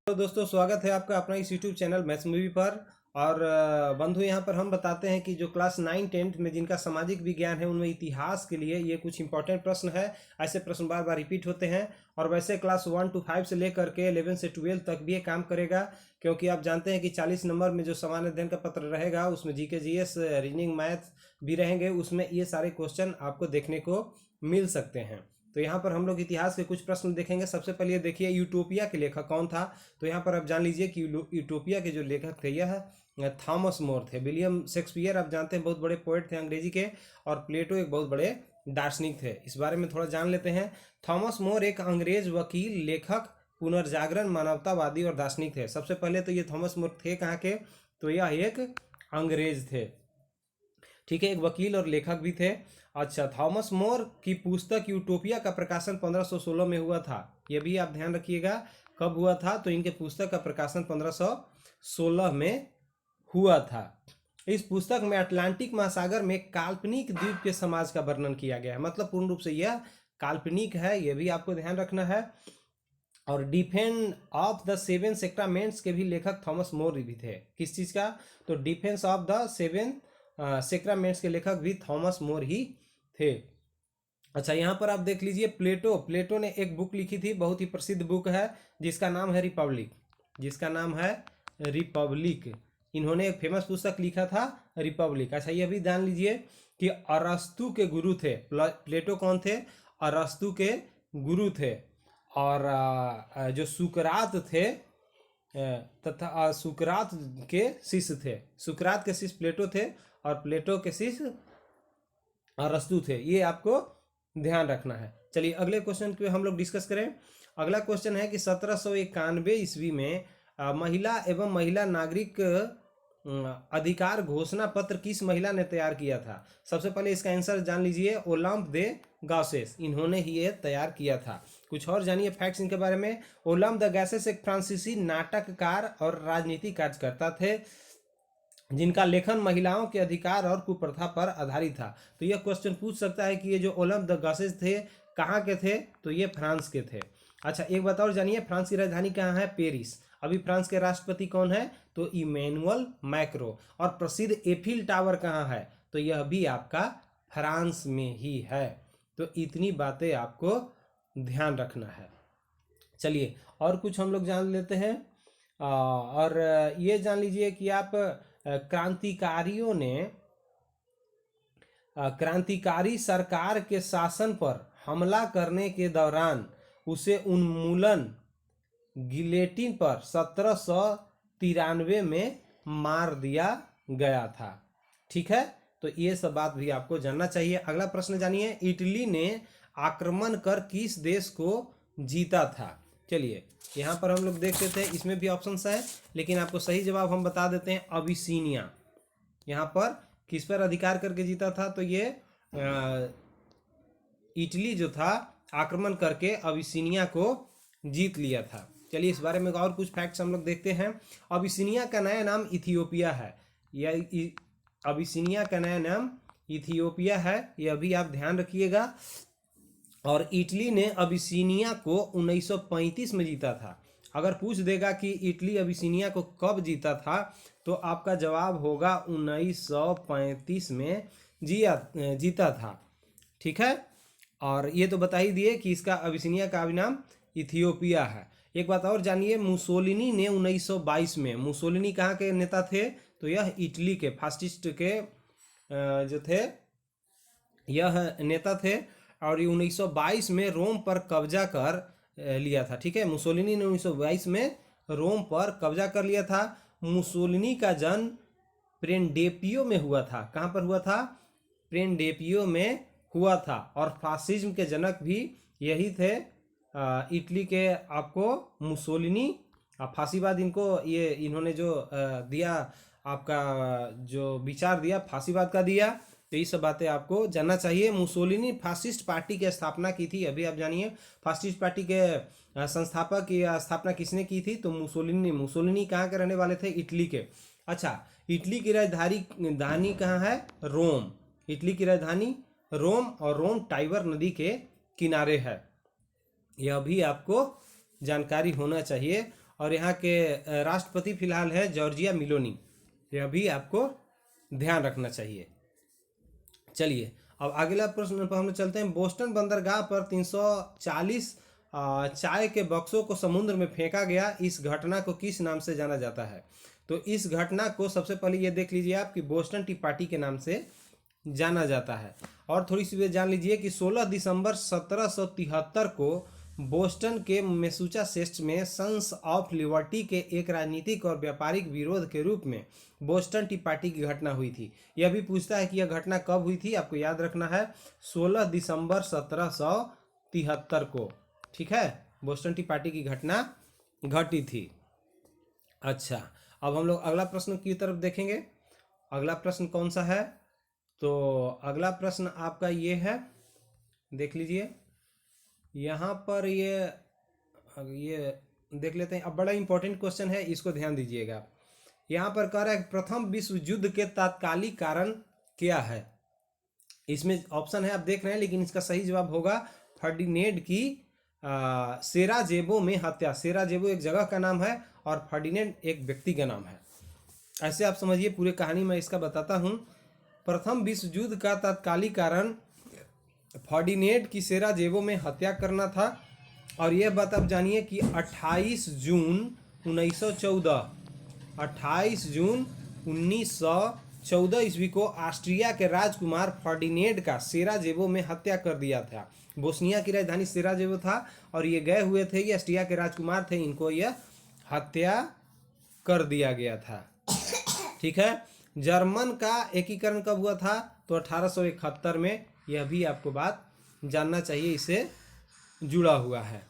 तो दोस्तों स्वागत है आपका अपना इस यूट्यूब चैनल मैथ्स मूवी पर। और बंधु यहाँ पर हम बताते हैं कि जो क्लास 9-10 में जिनका सामाजिक विज्ञान है उनमें इतिहास के लिए ये कुछ इंपॉर्टेंट प्रश्न है। ऐसे प्रश्न बार बार रिपीट होते हैं और वैसे क्लास 1 to 5 से लेकर के 11 से 12 तक भी ये काम करेगा, क्योंकि आप जानते हैं कि 40 नंबर में जो सामान्य अध्ययन का पत्र रहेगा उसमें जीके जीएस रीजनिंग मैथ भी रहेंगे, उसमें ये सारे क्वेश्चन आपको देखने को मिल सकते हैं। तो यहाँ पर हम लोग इतिहास के कुछ प्रश्न देखेंगे। सबसे पहले ये देखिए, यूटोपिया के लेखक कौन था। तो यहाँ पर आप जान लीजिए कि यूटोपिया के जो लेखक थे यह थॉमस मोर थे। विलियम शेक्सपियर आप जानते हैं बहुत बड़े पोएट थे अंग्रेजी के, और प्लेटो एक बहुत बड़े दार्शनिक थे। इस बारे में थोड़ा जान लेते हैं। थॉमस मोर एक अंग्रेज वकील, लेखक, पुनर्जागरण, मानवतावादी और दार्शनिक थे। सबसे पहले तो ये थॉमस मोर थे कहाँ के, तो यह एक अंग्रेज थे, ठीक है, एक वकील और लेखक भी थे। अच्छा, थॉमस मोर की पुस्तक यूटोपिया का प्रकाशन 1516 में हुआ था। यह भी आप ध्यान रखिएगा कब हुआ था, तो इनके पुस्तक का प्रकाशन 1516 में हुआ था। इस पुस्तक में अटलांटिक महासागर में काल्पनिक द्वीप के समाज का वर्णन किया गया है, मतलब पूर्ण रूप से यह काल्पनिक है, यह भी आपको ध्यान रखना है। और डिफेंस ऑफ द सेवन सेक्रामेंट्स के भी लेखक थॉमस मोर भी थे। किस चीज़ का, तो डिफेंस ऑफ द सेवन सेक्रामेंट्स के लेखक भी थॉमस मोर ही थे। अच्छा, यहाँ पर आप देख लीजिए, प्लेटो ने एक बुक लिखी थी, बहुत ही प्रसिद्ध बुक है जिसका नाम है रिपब्लिक। इन्होंने एक फेमस पुस्तक लिखा था रिपब्लिक। अच्छा, ये भी जान लीजिए कि अरस्तु के गुरु थे। प्लेटो कौन थे, अरस्तु के गुरु थे। और जो सुकरात थे तथा सुकरात के शिष्य थे। सुकरात के शिष्य प्लेटो थे और प्लेटो के शिष्य अरस्तु थे, ये आपको ध्यान रखना है। चलिए अगले क्वेश्चन पे हम लोग डिस्कस करें। अगला क्वेश्चन है कि 1791 ईस्वी में महिला एवं महिला नागरिक अधिकार घोषणा पत्र किस महिला ने तैयार किया था। सबसे पहले इसका आंसर जान लीजिए, ओलंप दे गॉसेस, इन्होंने ही ये तैयार किया था। कुछ और जानिए फैक्ट्स इनके बारे में। ओलंप द गॉसेस एक फ्रांसीसी नाटककार और राजनीतिक कार्यकर्ता थे जिनका लेखन महिलाओं के अधिकार और कुप्रथा पर आधारित था। तो यह क्वेश्चन पूछ सकता है कि ये जो ओलंप द गॉसेस थे कहाँ के थे, तो ये फ्रांस के थे। अच्छा, एक बात और जानिए, फ्रांस की राजधानी कहाँ है, पेरिस। अभी फ्रांस के राष्ट्रपति कौन है, तो इमैनुअल मैक्रो। और प्रसिद्ध एफिल टावर कहाँ है, तो यह भी आपका फ्रांस में ही है। तो इतनी बातें आपको ध्यान रखना है। चलिए और कुछ हम लोग जान लेते हैं। और ये जान लीजिए कि आप क्रांतिकारियों ने क्रांतिकारी सरकार के शासन पर हमला करने के दौरान उसे उन्मूलन गिलेटिन पर 1793 में मार दिया गया था। ठीक है, तो ये सब बात भी आपको जानना चाहिए। अगला प्रश्न जानिए, इटली ने आक्रमण कर किस देश को जीता था। चलिए यहाँ पर हम लोग देख लेते हैं, इसमें भी ऑप्शंस है लेकिन आपको सही जवाब हम बता देते हैं, अबिसीनिया। यहाँ पर किस पर अधिकार करके जीता था, तो ये इटली जो था आक्रमण करके अबिसीनिया को जीत लिया था। चलिए इस बारे में और कुछ फैक्ट्स हम लोग देखते हैं। अबिसीनिया का नया नाम इथियोपिया है। यह अबिसीनिया का नया नाम इथियोपिया है, यह भी आप ध्यान रखिएगा। और इटली ने अबिसीनिया को 1935 में जीता था। अगर पूछ देगा कि इटली अबिसीनिया को कब जीता था, तो आपका जवाब होगा 1935 में जीता था। ठीक है, और ये तो बता ही दिए कि इसका अबिसीनिया का भी नाम इथियोपिया है। एक बात और जानिए, मुसोलिनी ने 1922 में, मुसोलिनी कहाँ के नेता थे, तो यह इटली के फासिस्ट के जो थे यह नेता थे। और ये 1922 में रोम पर कब्जा कर लिया था। ठीक है, मुसोलिनी ने 1922 में रोम पर कब्जा कर लिया था। मुसोलिनी का जन्म प्रेंडेपियो में हुआ था। कहाँ पर हुआ था, प्रेंडेपियो में हुआ था। और फासिज्म के जनक भी यही थे, इटली के आपको मुसोलिनी। फांसीवाद इनको ये इन्होंने जो दिया, आपका जो विचार दिया फांसीवाद का दिया। तो ये सब बातें आपको जानना चाहिए। मुसोलिनी फासिस्ट पार्टी की स्थापना की थी, अभी आप जानिए फासिस्ट पार्टी के संस्थापक की स्थापना किसने की थी, तो मुसोलिनी कहाँ के रहने वाले थे, इटली के। अच्छा, इटली की राजधानी कहाँ है, रोम। इटली की राजधानी रोम, और रोम टाइबर नदी के किनारे है। यह भी आपको जानकारी होना चाहिए। और यहाँ के राष्ट्रपति फिलहाल है जॉर्जिया मेलोनी। यह भी आपको ध्यान रखना चाहिए। चलिए अब अगला प्रश्न पर हम लोग चलते हैं। बोस्टन बंदरगाह पर 340 चाय के बक्सों को समुद्र में फेंका गया, इस घटना को किस नाम से जाना जाता है? तो इस घटना को सबसे पहले ये देख लीजिए आप कि बोस्टन टी पार्टी के नाम से जाना जाता है। और थोड़ी सी बात जान लीजिए कि 16 दिसंबर 1773 को बोस्टन के मैसूचासेट्स में सन्स ऑफ लिबर्टी के एक राजनीतिक और व्यापारिक विरोध के रूप में बोस्टन टी पार्टी की घटना हुई थी। यह भी पूछता है कि यह घटना कब हुई थी, आपको याद रखना है 16 दिसंबर 1773 को। ठीक है, बोस्टन टी पार्टी की घटना घटी थी। अच्छा, अब हम लोग अगला प्रश्न की तरफ देखेंगे। अगला प्रश्न कौन सा है? तो अगला प्रश्न आपका ये है, देख लीजिए यहाँ पर ये देख लेते हैं। अब बड़ा इंपॉर्टेंट क्वेश्चन है, इसको ध्यान दीजिएगा। यहाँ पर कह रहा है प्रथम विश्व युद्ध के तात्कालिक कारण क्या है? इसमें ऑप्शन है, आप देख रहे हैं, लेकिन इसका सही जवाब होगा फर्डिनेंड की सेराजेवो में हत्या। सेराजेवो एक जगह का नाम है और फर्डिनेंड एक व्यक्ति का नाम है। ऐसे आप समझिए, पूरी कहानी मैं इसका बताता हूँ। प्रथम विश्व युद्ध का तात्कालिक कारण फर्डिनेंड की सेराजेवो में हत्या करना था। और यह बात आप जानिए कि 28 जून 1914 ईस्वी को ऑस्ट्रिया के राजकुमार फर्डिनेंड का सेराजेवो में हत्या कर दिया था। बोस्निया की राजधानी सेराजेवो था और ये गए हुए थे, ये ऑस्ट्रिया के राजकुमार थे, इनको यह हत्या कर दिया गया था। ठीक है, जर्मन का एकीकरण कब हुआ था? तो 1871 में। यह भी आपको बात जानना चाहिए, इससे जुड़ा हुआ है।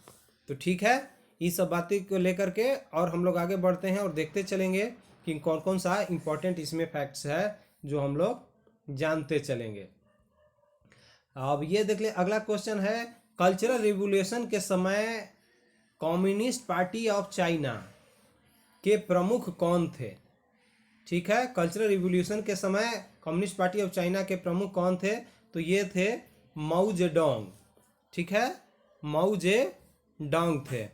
तो ठीक है, इस सब बातें को लेकर के और हम लोग आगे बढ़ते हैं और देखते चलेंगे कि कौन कौन सा इंपॉर्टेंट इसमें फैक्ट्स है जो हम लोग जानते चलेंगे। अब ये देख ले, अगला क्वेश्चन है कल्चरल रिवॉल्यूशन के समय कम्युनिस्ट पार्टी ऑफ चाइना के प्रमुख कौन थे? ठीक है, कल्चरल रिवॉल्यूशन के समय कम्युनिस्ट पार्टी ऑफ चाइना के प्रमुख कौन थे? तो ये थे माओ जेडोंग। ठीक है, माओ जेडोंग थे।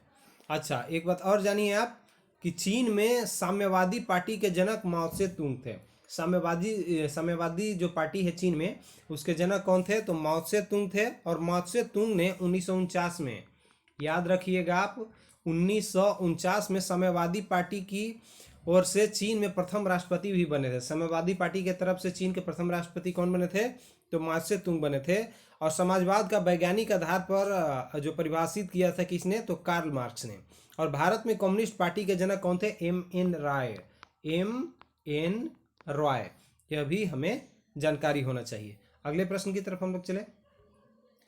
अच्छा, एक बात और जानिए आप कि चीन में साम्यवादी पार्टी के जनक माओ से तुंग थे। साम्यवादी जो पार्टी है चीन में, उसके जनक कौन थे? तो माओ से तुंग थे। और माओ से तुंग ने 1949 में, याद रखिएगा आप, 1949 में साम्यवादी पार्टी की ओर से चीन में प्रथम राष्ट्रपति भी बने थे। साम्यवादी पार्टी के तरफ से चीन के प्रथम राष्ट्रपति कौन बने थे? तो माओ से तुंग बने थे। और समाजवाद का वैज्ञानिक आधार पर जो परिभाषित किया था किसने? तो कार्ल मार्क्स ने। और भारत में कम्युनिस्ट पार्टी के जनक कौन थे? M.N. रॉय। यह भी हमें जानकारी होना चाहिए। अगले प्रश्न की तरफ हम लोग चले।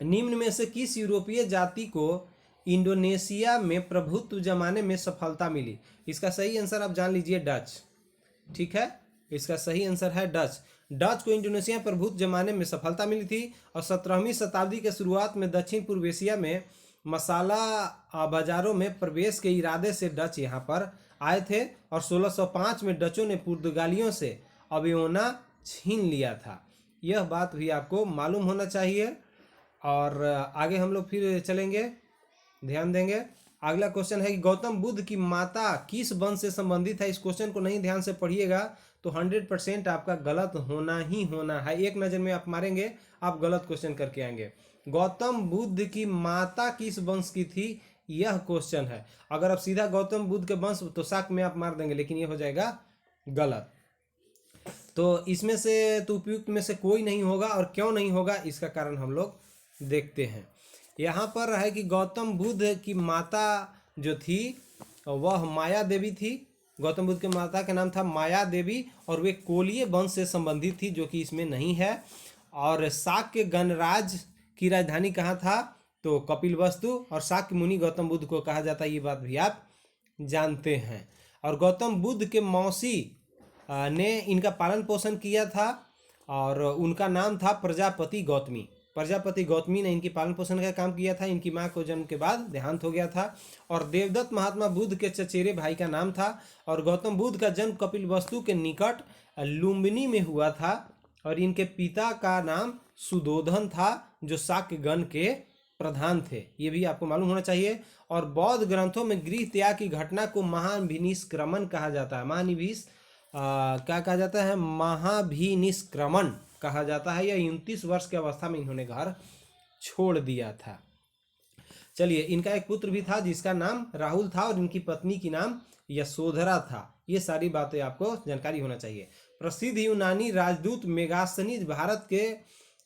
निम्न में से किस यूरोपीय जाति को इंडोनेशिया में प्रभुत्व जमाने में सफलता मिली? इसका सही आंसर आप जान लीजिए, डच। ठीक है, इसका सही आंसर है डच। डच को इंडोनेशिया प्रभुत्व जमाने में सफलता मिली थी। और 17वीं शताब्दी के शुरुआत में दक्षिण पूर्व एशिया में मसाला बाजारों में प्रवेश के इरादे से डच यहाँ पर आए थे। और 1605 में डचों ने पुर्तगालियों से अवयोना छीन लिया था। यह बात भी आपको मालूम होना चाहिए। और आगे हम लोग फिर चलेंगे, ध्यान देंगे। अगला क्वेश्चन है कि गौतम बुद्ध की माता किस वंश से संबंधित है? इस क्वेश्चन को नहीं ध्यान से पढ़िएगा तो 100% आपका गलत होना ही होना है। एक नज़र में आप मारेंगे, आप गलत क्वेश्चन करके आएंगे। गौतम बुद्ध की माता किस वंश की थी, यह क्वेश्चन है। अगर आप सीधा गौतम बुद्ध के वंश तो शाक में आप मार देंगे, लेकिन यह हो जाएगा गलत। तो इसमें से तो उपयुक्त में से कोई नहीं होगा। और क्यों नहीं होगा, इसका कारण हम लोग देखते हैं। यहाँ पर है कि गौतम बुद्ध की माता जो थी वह माया देवी थी। गौतम बुद्ध की माता का नाम था माया देवी और वे कोलीय वंश से संबंधित थी, जो कि इसमें नहीं है। और शाक्य गणराज की राजधानी कहाँ था? तो कपिलवस्तु। और शाक्य मुनि गौतम बुद्ध को कहा जाता है, ये बात भी आप जानते हैं। और गौतम बुद्ध के मौसी ने इनका पालन पोषण किया था और उनका नाम था प्रजापति गौतमी। प्रजापति गौतमी ने इनकी पालन पोषण का काम किया था। इनकी मां को जन्म के बाद देहांत हो गया था। और देवदत्त महात्मा बुद्ध के चचेरे भाई का नाम था। और गौतम बुद्ध का जन्म कपिलवस्तु के निकट लुम्बिनी में हुआ था। और इनके पिता का नाम सुदोधन था, जो शाक्य गण के प्रधान थे, ये भी आपको मालूम होना चाहिए। और बौद्ध ग्रंथों में गृह त्याग की घटना को महाभिनिष्क्रमण कहा जाता है। क्या कहा जाता है? महाभिनिष्क्रमण कहा जाता है। यह 29 वर्ष की अवस्था में इन्होंने घर छोड़ दिया था। चलिए, इनका एक पुत्र भी था जिसका नाम राहुल था और इनकी पत्नी की नाम यशोधरा था। ये सारी बातें आपको जानकारी होना चाहिए। प्रसिद्ध यूनानी राजदूत मेगास्थनीज भारत के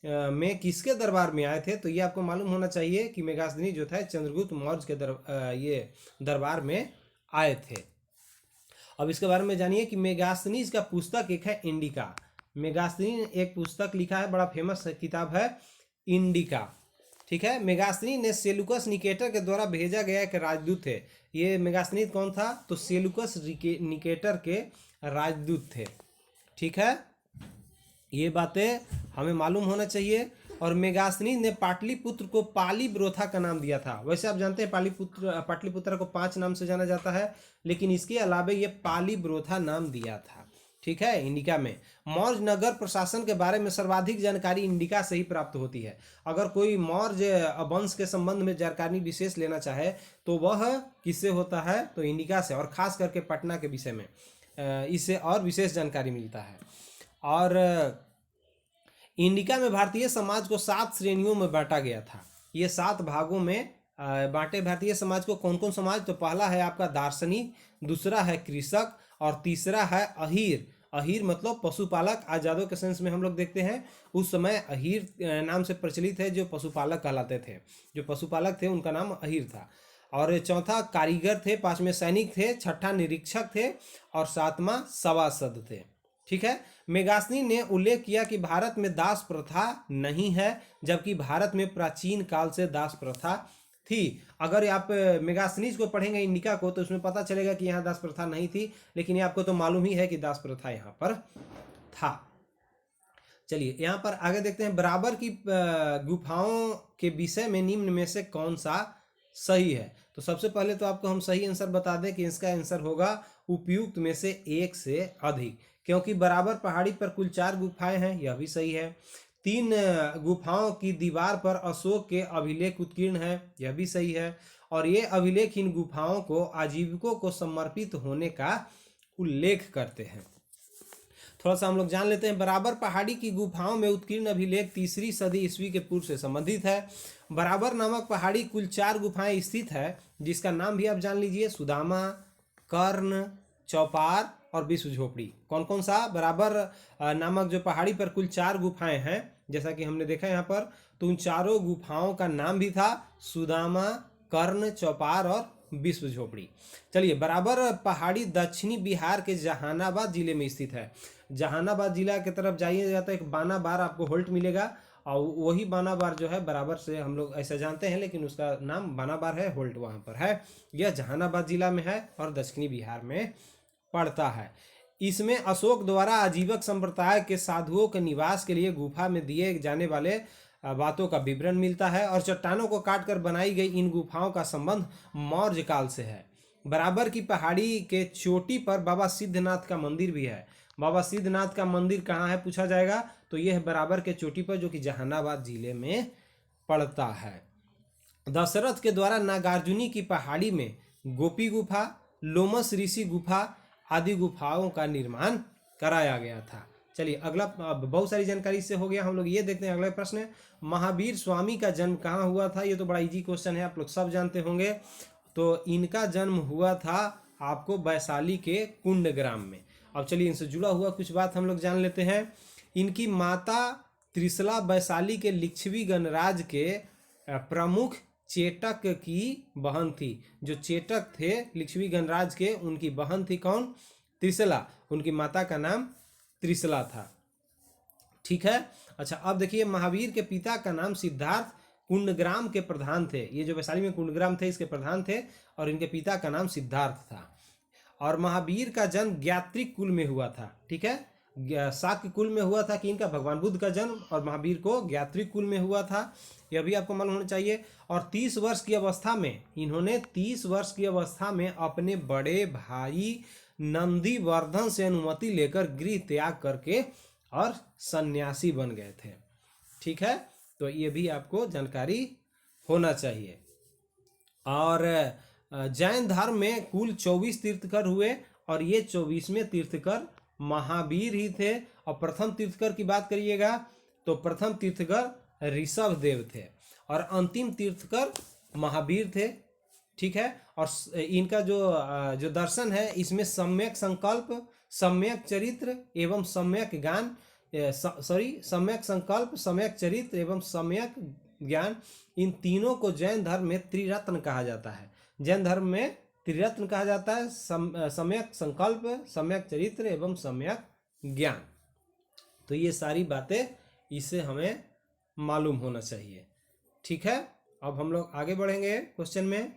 में किसके दरबार में आए थे? तो ये आपको मालूम होना चाहिए कि मेगास्थनीज जो था चंद्रगुप्त मौर्य के ये दरबार में आए थे। अब इसके बारे में जानिए कि मेगास्थनीज का पुस्तक एक है इंडिका। मेगास्थनीज ने एक पुस्तक लिखा है, बड़ा फेमस किताब है इंडिका। ठीक है। मेगास्थनीज ने सेलुकस निकेटर के द्वारा भेजा गया एक राजदूत थे। ये मेगास्थनीज कौन था? तो सेलुकस निकेटर के राजदूत थे। ठीक है, ये बातें हमें मालूम होना चाहिए। और मेगास्थनीज ने पाटलिपुत्र को पालीब्रोथा का नाम दिया था। वैसे आप जानते हैं पाटलिपुत्र को 5 नाम से जाना जाता है, लेकिन इसके अलावा ये पालीब्रोथा नाम दिया था। ठीक है। इंडिका में मौर्य नगर प्रशासन के बारे में सर्वाधिक जानकारी इंडिका से ही प्राप्त होती है। अगर कोई मौर्य वंश के संबंध में जानकारी विशेष लेना चाहे तो वह किससे होता है? तो इंडिका से, और खास करके पटना के विषय में इससे और विशेष जानकारी मिलता है। और इंडिका में भारतीय समाज को 7 श्रेणियों में बांटा गया था। ये 7 भागों में बांटे भारतीय समाज को। कौन कौन समाज? तो पहला है आपका दार्शनिक, दूसरा है कृषक, और तीसरा है अहीर। अहीर मतलब पशुपालक। आज यादव के सेंस में हम लोग देखते हैं, उस समय अहीर नाम से प्रचलित है, जो पशुपालक कहलाते थे। जो पशुपालक थे उनका नाम अहीर था। और चौथा कारीगर थे, 5वें सैनिक थे, छठा निरीक्षक थे, और 7वां सभासद थे। ठीक है। मेगास्थनीज ने उल्लेख किया कि भारत में दास प्रथा नहीं है, जबकि भारत में प्राचीन काल से दास प्रथा थी। अगर आप मेगास्थनीज को पढ़ेंगे इंडिका को तो उसमें पता चलेगा कि यहाँ दास प्रथा नहीं थी, लेकिन ये आपको तो मालूम ही है कि दास प्रथा यहाँ पर था। चलिए, यहाँ पर आगे देखते हैं। बराबर की गुफाओं के विषय में निम्न में से कौन सा सही है? तो सबसे पहले तो आपको हम सही आंसर बता दें कि इसका आंसर होगा उपयुक्त में से 1 से अधिक, क्योंकि बराबर पहाड़ी पर कुल 4 गुफाएं हैं, यह भी सही है। 3 गुफाओं की दीवार पर अशोक के अभिलेख उत्कीर्ण है, यह भी सही है। और ये अभिलेख इन गुफाओं को आजीविकों को समर्पित होने का उल्लेख करते हैं। थोड़ा सा हम लोग जान लेते हैं। बराबर पहाड़ी की गुफाओं में उत्कीर्ण अभिलेख 3री सदी ईस्वी के पूर्व से संबंधित है। बराबर नामक पहाड़ी कुल 4 गुफाएं स्थित है, जिसका नाम भी आप जान लीजिए, सुदामा, कर्ण, चौपार और विश्व झोपड़ी। कौन कौन सा? बराबर नामक जो पहाड़ी पर कुल 4 गुफाएं हैं, जैसा कि हमने देखा यहाँ पर, तो उन चारों गुफाओं का नाम भी था सुदामा, कर्ण, चौपार और विश्व झोपड़ी। चलिए, बराबर पहाड़ी दक्षिणी बिहार के जहानाबाद जिले में स्थित है। जहानाबाद जिला की तरफ जाइएगा तो एक बानाबार आपको होल्ट मिलेगा, और वही बानाबार जो है बराबर से हम लोग ऐसा जानते हैं, लेकिन उसका नाम बानाबार है, होल्ट वहाँ पर है। यह जहानाबाद जिला में है और दक्षिणी बिहार में पड़ता है। इसमें अशोक द्वारा आजीवक संप्रदाय के साधुओं के निवास के लिए गुफा में दिए जाने वाले बातों का विवरण मिलता है। और चट्टानों को काटकर बनाई गई इन गुफाओं का संबंध मौर्य काल से है। बराबर की पहाड़ी के चोटी पर बाबा सिद्धनाथ का मंदिर भी है। बाबा सिद्धनाथ का मंदिर कहाँ है पूछा जाएगा, तो यह है बराबर के चोटी पर, जो कि जहानाबाद जिले में पड़ता है। दशरथ के द्वारा नागार्जुनी की पहाड़ी में गोपी गुफा, लोमस ऋषि गुफा आदि गुफाओं का निर्माण कराया गया था। चलिए, अगला बहुत सारी जानकारी इससे हो गया। हम लोग ये देखते हैं अगला प्रश्न है, महावीर स्वामी का जन्म कहाँ हुआ था? ये तो बड़ा इजी क्वेश्चन है, आप लोग सब जानते होंगे। तो इनका जन्म हुआ था आपको वैशाली के कुंडग्राम में। अब चलिए, इनसे जुड़ा हुआ कुछ बात हम लोग जान लेते हैं। इनकी माता त्रिशला वैशाली के लिच्छवी गणराज के प्रमुख चेटक की बहन थी। जो चेटक थे लिच्छवी गणराज के, उनकी बहन थी कौन? त्रिशला। उनकी माता का नाम त्रिशला था। ठीक है। अच्छा, अब देखिए, महावीर के पिता का नाम सिद्धार्थ कुंडग्राम के प्रधान थे। ये जो वैशाली में कुंडग्राम थे, इसके प्रधान थे, और इनके पिता का नाम सिद्धार्थ था। और महावीर का जन्म ज्ञात्रिक कुल में हुआ था। ठीक है, शाक्य कुल में हुआ था कि इनका भगवान बुद्ध का जन्म, और महावीर को ज्ञात्रिक कुल में हुआ था, यह भी आपको मालूम होना चाहिए। और 30 वर्ष की अवस्था में इन्होंने 30 वर्ष की अवस्था में अपने बड़े भाई नंदीवर्धन से अनुमति लेकर गृह त्याग करके और सन्यासी बन गए थे। ठीक है, तो ये भी आपको जानकारी होना चाहिए। और जैन धर्म में कुल 24 तीर्थकर हुए और ये 24वें तीर्थकर महावीर ही थे। और प्रथम तीर्थकर की बात करिएगा तो प्रथम तीर्थकर ऋषभ देव थे और अंतिम तीर्थकर महावीर थे। ठीक है। और इनका जो दर्शन है इसमें सम्यक संकल्प, सम्यक चरित्र एवं सम्यक ज्ञान, सम्यक संकल्प, सम्यक चरित्र एवं सम्यक ज्ञान, इन तीनों को जैन धर्म में त्रिरत्न कहा जाता है। जैन धर्म में त्रिरत्न कहा जाता है, सम्यक संकल्प, सम्यक चरित्र एवं सम्यक ज्ञान। तो ये सारी बातें इससे हमें मालूम होना चाहिए। ठीक है। अब हम लोग आगे बढ़ेंगे क्वेश्चन में।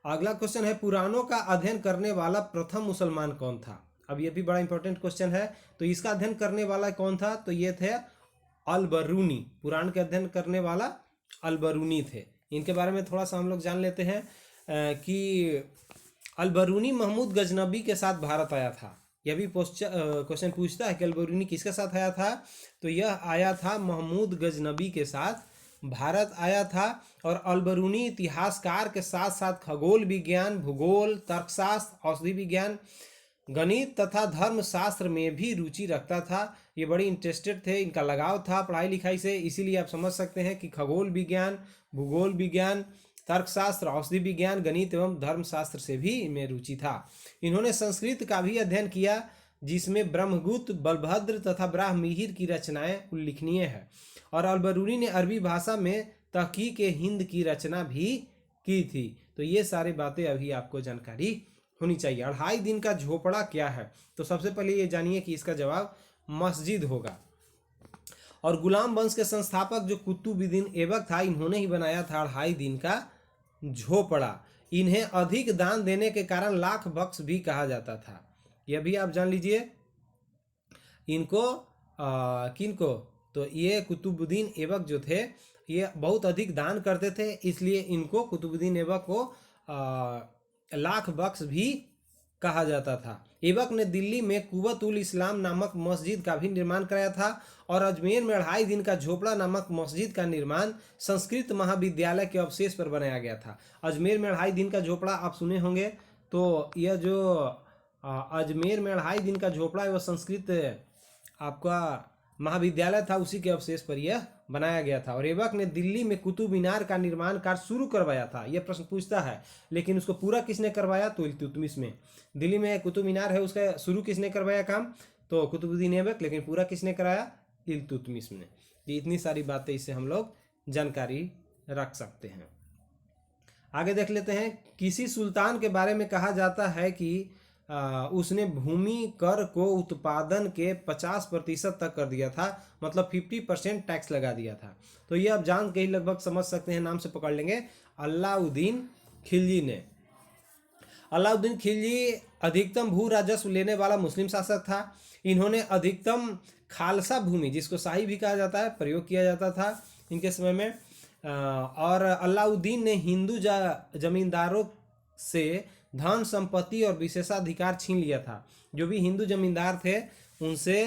अगला क्वेश्चन है, पुराणों का अध्ययन करने वाला प्रथम मुसलमान कौन था? अब ये भी बड़ा इंपॉर्टेंट क्वेश्चन है। तो इसका अध्ययन करने वाला कौन था? तो ये थे अल-बरूनी। पुराण के अध्ययन करने वाला अल-बरूनी थे। इनके बारे में थोड़ा सा हम लोग जान लेते हैं कि अल-बरूनी महमूद गजनबी के साथ भारत आया था। यह भी क्वेश्चन पूछता है कि अल-बरूनी किसके साथ आया था? तो यह आया था महमूद गजनबी के साथ भारत आया था। और अल-बरूनी इतिहासकार के साथ साथ खगोल विज्ञान, भूगोल, तर्कशास्त्र, औषधि विज्ञान, गणित तथा धर्मशास्त्र में भी रुचि रखता था। ये बड़ी इंटरेस्टेड थे, इनका लगाव था पढ़ाई लिखाई से। इसीलिए आप समझ सकते हैं कि खगोल विज्ञान, भूगोल विज्ञान, तर्कशास्त्र, औषधि विज्ञान, गणित एवं धर्मशास्त्र से भी इनमें रुचि था। इन्होंने संस्कृत का भी अध्ययन किया जिसमें ब्रह्मगुप्त, बलभद्र तथा ब्राह्ममिहिर की रचनाएं उल्लेखनीय है। और अल-बरूनी ने अरबी भाषा में तहकीक हिंद की रचना भी की थी। तो ये सारी बातें अभी आपको जानकारी होनी चाहिए। 2.5 दिन का झोपड़ा क्या है? तो सबसे पहले ये जानिए कि इसका जवाब मस्जिद होगा। और गुलाम वंश के संस्थापक जो कुतुबुद्दीन ऐबक था, इन्होंने ही बनाया था 2.5 दिन का झोपड़ा। इन्हें अधिक दान देने के कारण लाख बख्श भी कहा जाता था। यह भी आप जान लीजिए। इनको किनको? तो ये कुतुबुद्दीन ऐबक जो थे ये बहुत अधिक दान करते थे, इसलिए इनको कुतुबुद्दीन ऐबक को लाख बख्श भी कहा जाता था। ऐबक ने दिल्ली में कुव्वत उल इस्लाम नामक मस्जिद का भी निर्माण कराया था। और अजमेर में 2.5 दिन का झोपड़ा नामक मस्जिद का निर्माण संस्कृत महाविद्यालय के अवशेष पर बनाया गया था। अजमेर में 2.5 दिन का झोपड़ा आप सुने होंगे। तो यह जो अजमेर में 2.5 दिन का झोपड़ा है वह संस्कृत आपका महाविद्यालय था, उसी के अवशेष पर यह बनाया गया था। और ऐबक ने दिल्ली में कुतुब मीनार का निर्माण कार्य शुरू करवाया था। यह प्रश्न पूछता है, लेकिन उसको पूरा किसने करवाया? तो इल्तुतमिश में। दिल्ली में कुतुब मीनार है, उसका शुरू किसने करवाया काम? तो कुतुबुद्दीन ऐबक। लेकिन पूरा किसने कराया? इल्तुतमिश ने। इतनी सारी बातें इससे हम लोग जानकारी रख सकते हैं। आगे देख लेते हैं। किसी सुल्तान के बारे में कहा जाता है कि उसने भूमि कर को उत्पादन के 50% तक कर दिया था, मतलब 50% टैक्स लगा दिया था। तो ये आप जान के ही लगभग समझ सकते हैं, नाम से पकड़ लेंगे। अलाउद्दीन खिलजी ने। अलाउद्दीन खिलजी अधिकतम भू राजस्व लेने वाला मुस्लिम शासक था। इन्होंने अधिकतम खालसा भूमि, जिसको शाही भी कहा जाता है, प्रयोग किया जाता था इनके समय में। और अलाउद्दीन ने हिंदू जमींदारों से धन संपत्ति और विशेषाधिकार छीन लिया था। जो भी हिंदू जमींदार थे उनसे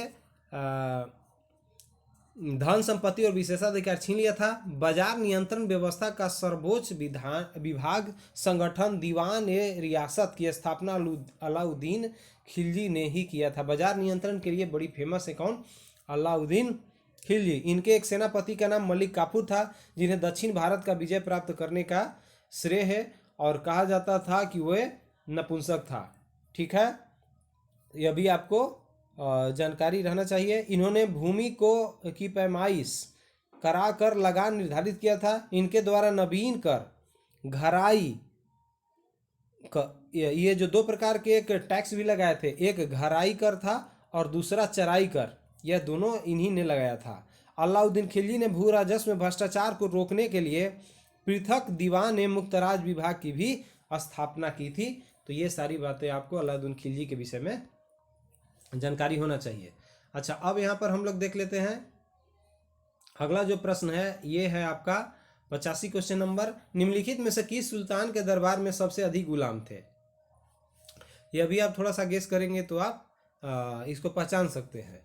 धन संपत्ति और विशेषाधिकार छीन लिया था। बाजार नियंत्रण व्यवस्था का सर्वोच्च विभाग संगठन दीवान ए रियासत की स्थापना अलाउद्दीन खिलजी ने ही किया था। बाजार नियंत्रण के लिए बड़ी फेमस है कौन? अलाउद्दीन खिलजी। इनके एक सेनापति का नाम मलिक काफूर था, जिन्हें दक्षिण भारत का विजय प्राप्त करने का श्रेय है। और कहा जाता था कि वह नपुंसक था। ठीक है, यह भी आपको जानकारी रहना चाहिए। इन्होंने भूमि की पैमाइश करा कर लगान निर्धारित किया था। इनके द्वारा नवीन कर, घराई, ये जो 2 प्रकार के एक टैक्स भी लगाए थे, एक घराई कर था और दूसरा चराई कर, यह दोनों इन्हीं ने लगाया था। अलाउद्दीन खिलजी ने भू राजस्व में भ्रष्टाचार को रोकने के लिए पृथक दीवान ए मुक्तराज विभाग की भी स्थापना की थी। तो ये सारी बातें आपको अलाउद्दीन खिलजी के विषय में जानकारी होना चाहिए। अच्छा, अब यहाँ पर हम लोग देख लेते हैं अगला जो प्रश्न है, ये है आपका 85 क्वेश्चन नंबर। निम्नलिखित में से किस सुल्तान के दरबार में सबसे अधिक गुलाम थे? यह भी आप थोड़ा सा गेस करेंगे तो आप इसको पहचान सकते हैं।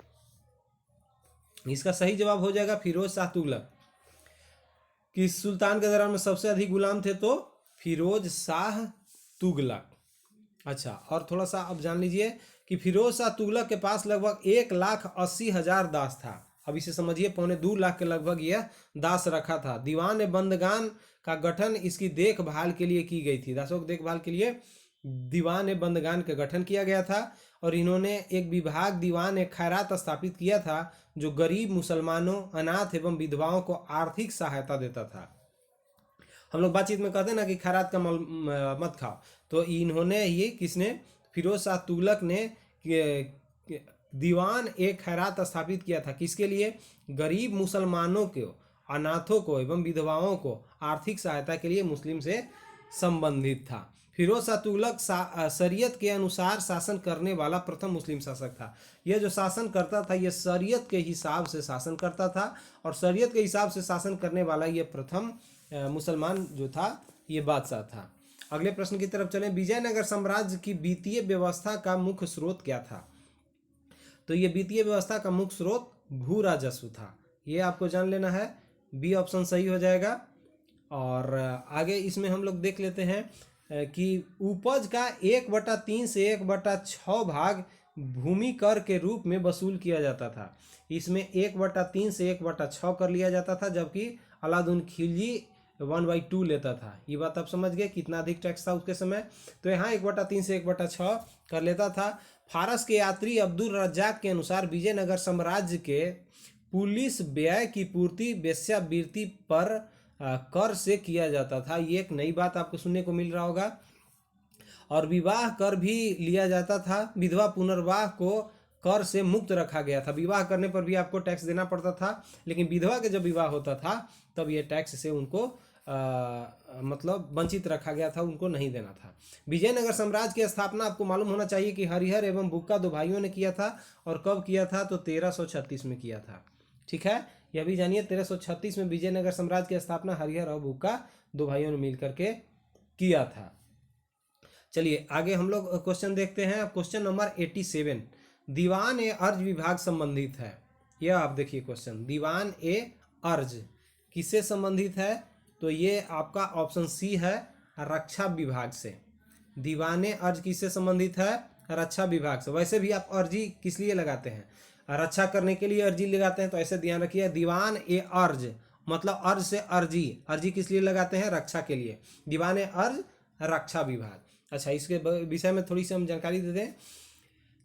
इसका सही जवाब हो जाएगा फिरोज शाह तुगलक। किस सुल्तान के दौरान में सबसे अधिक गुलाम थे? तो फिरोज शाह तुगलक। अच्छा, और थोड़ा सा अब जान लीजिए कि फिरोज शाह तुगलक के पास लगभग 1,80,000 दास था। अब इसे समझिए, 2.25 लाख के लगभग यह दास रखा था। दीवान बंदगान का गठन इसकी देखभाल के लिए की गई थी। दासों की देखभाल के लिए दीवान बंदगान का गठन किया गया था। और इन्होंने एक विभाग दीवान खैरात स्थापित किया था, जो गरीब मुसलमानों, अनाथ एवं विधवाओं को आर्थिक सहायता देता था। हम लोग बातचीत में कहते हैं ना कि खैरात का मत खाओ, तो इन्होंने ये किसने? फिरोज शाह तुगलक ने दीवान खैरात स्थापित किया था। किसके लिए? गरीब मुसलमानों को, अनाथों को एवं विधवाओं को आर्थिक सहायता के लिए मुस्लिम से संबंधित था। फिरोज शाह तुगलक शरीयत के अनुसार शासन करने वाला प्रथम मुस्लिम शासक था। यह जो शासन करता था, यह शरीयत के हिसाब से शासन करता था, और शरीयत के हिसाब से शासन करने वाला यह प्रथम मुसलमान जो था, ये बादशाह था। अगले प्रश्न की तरफ चलें। विजयनगर साम्राज्य की वित्तीय व्यवस्था का मुख्य स्रोत क्या था? तो ये वित्तीय व्यवस्था का मुख्य स्रोत भू राजस्व था। ये आपको जान लेना है, बी ऑप्शन सही हो जाएगा। और आगे इसमें हम लोग देख लेते हैं कि उपज का 1/3 से 1/6 भाग भूमि कर के रूप में वसूल किया जाता था। इसमें 1/3 से 1/6 कर लिया जाता था, जबकि अलाउद्दीन खिलजी 1/2 लेता था। ये बात आप समझ गए कितना अधिक टैक्स था उसके समय। तो यहाँ 1/3 से 1/6 कर लेता था। फारस के यात्री अब्दुल रज्जाक के अनुसार विजयनगर साम्राज्य के पुलिस व्यय की पूर्ति वेश्यावृत्ति पर कर से किया जाता था। ये एक नई बात आपको सुनने को मिल रहा होगा। और विवाह कर भी लिया जाता था। विधवा पुनर्वाह को कर से मुक्त रखा गया था। विवाह करने पर भी आपको टैक्स देना पड़ता था, लेकिन विधवा के जब विवाह होता था तब ये टैक्स से उनको मतलब वंचित रखा गया था, उनको नहीं देना था। विजयनगर साम्राज्य की स्थापना आपको मालूम होना चाहिए कि हरिहर एवं बुक्का 2 भाइयों ने किया था। और कब किया था? तो 1336 में किया था। ठीक है, यह भी जानिए 1336 में विजयनगर साम्राज्य की स्थापना हरिहर और बुक्का 2 भाइयों ने मिलकर के किया था। चलिए आगे हम लोग क्वेश्चन देखते हैं। क्वेश्चन नंबर 87, दीवान अर्ज विभाग संबंधित है। यह आप देखिए क्वेश्चन, दीवान अर्ज किससे संबंधित है? तो ये आपका ऑप्शन सी है, रक्षा विभाग से। दीवान अर्ज किससे संबंधित है? रक्षा विभाग से। वैसे भी आप अर्जी किस लिए लगाते हैं? रक्षा करने के लिए अर्जी लगाते हैं, तो ऐसे ध्यान रखिए। दीवान अर्ज मतलब अर्ज से अर्जी, अर्जी किस लिए लगाते हैं? रक्षा के लिए। दीवान अर्ज रक्षा विभाग। अच्छा, इसके विषय में थोड़ी सी हम जानकारी दे दें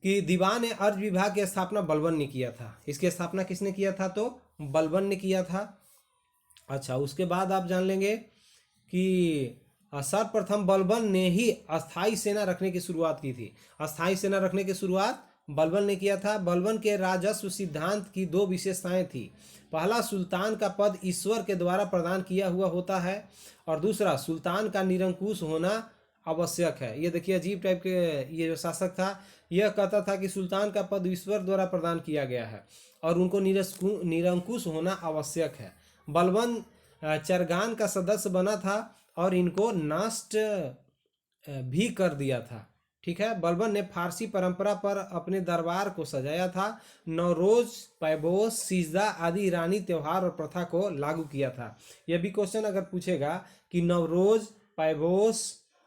कि दीवान अर्ज विभाग की स्थापना बलबन ने किया था। इसकी स्थापना किसने किया था? तो बलबन ने किया था। अच्छा, उसके बाद आप जान लेंगे कि सर्वप्रथम बलबन ने ही अस्थाई सेना रखने की शुरुआत की थी। अस्थाई सेना रखने की शुरुआत बलबन ने किया था। बलबन के राजस्व सिद्धांत की 2 विशेषताएं थी। पहला, सुल्तान का पद ईश्वर के द्वारा प्रदान किया हुआ होता है, और दूसरा, सुल्तान का निरंकुश होना आवश्यक है। ये देखिए अजीब टाइप के ये जो शासक था, यह कहता था कि सुल्तान का पद ईश्वर द्वारा प्रदान किया गया है और उनको निरंकुश होना आवश्यक है। बलबन चरगान का सदस्य बना था और इनको नष्ट भी कर दिया था। ठीक है, बलबन ने फारसी परंपरा पर अपने दरबार को सजाया था। नौरोज, पैबोस, सिजदा आदि ईरानी त्यौहार और प्रथा को लागू किया था। यह भी क्वेश्चन अगर पूछेगा कि नौरोज, पैबोस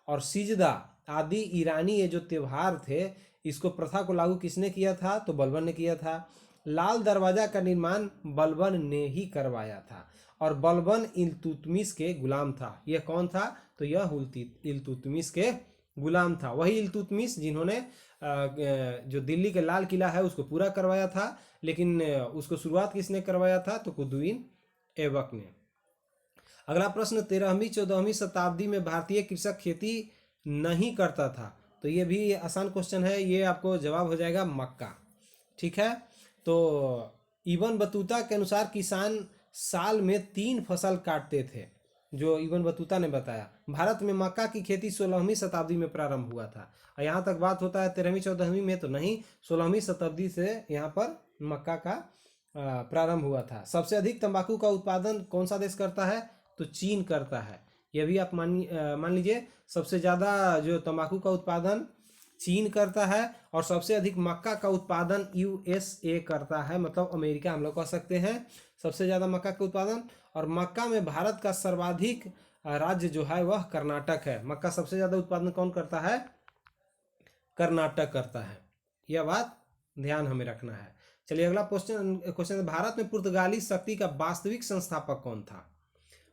और सिजदा आदि ईरानी ये जो त्यौहार थे, इसको प्रथा को लागू किसने किया था? तो बलबन ने किया था। लाल दरवाजा का निर्माण बलबन ने ही करवाया था, और बलबन इल्तुतमिश के गुलाम था। यह कौन था? तो यह इल्तुतमिश के गुलाम था। वही इल्तुतमिश जिन्होंने जो दिल्ली के लाल किला है उसको पूरा करवाया था, लेकिन उसको शुरुआत किसने करवाया था? तो कुतुबुद्दीन ऐबक ने। अगला प्रश्न, 13वीं 14वीं शताब्दी में भारतीय कृषक खेती नहीं करता था। तो ये भी आसान क्वेश्चन है, ये आपको जवाब हो जाएगा मक्का। ठीक है, तो इब्न बतूता के अनुसार किसान साल में 3 फसल काटते थे, जो इब्न बतूता ने बताया। भारत में मक्का की खेती 16वीं शताब्दी में प्रारंभ हुआ था। यहाँ तक बात होता है 13वीं 14वीं में तो नहीं, 16वीं शताब्दी से यहाँ पर मक्का का प्रारंभ हुआ था। सबसे अधिक तंबाकू का उत्पादन कौन सा देश करता है? तो चीन करता है। यह भी आप मान लीजिए सबसे ज़्यादा जो तंबाकू का उत्पादन चीन करता है, और सबसे अधिक मक्का का उत्पादन यूएसए करता है, मतलब अमेरिका हम लोग कह सकते हैं, सबसे ज़्यादा मक्का का उत्पादन। और मक्का में भारत का सर्वाधिक राज्य जो है वह कर्नाटक है। मक्का सबसे ज़्यादा उत्पादन कौन करता है? कर्नाटक करता है। यह बात ध्यान हमें रखना है। चलिए अगला क्वेश्चन, भारत में पुर्तगाली शक्ति का वास्तविक संस्थापक कौन था?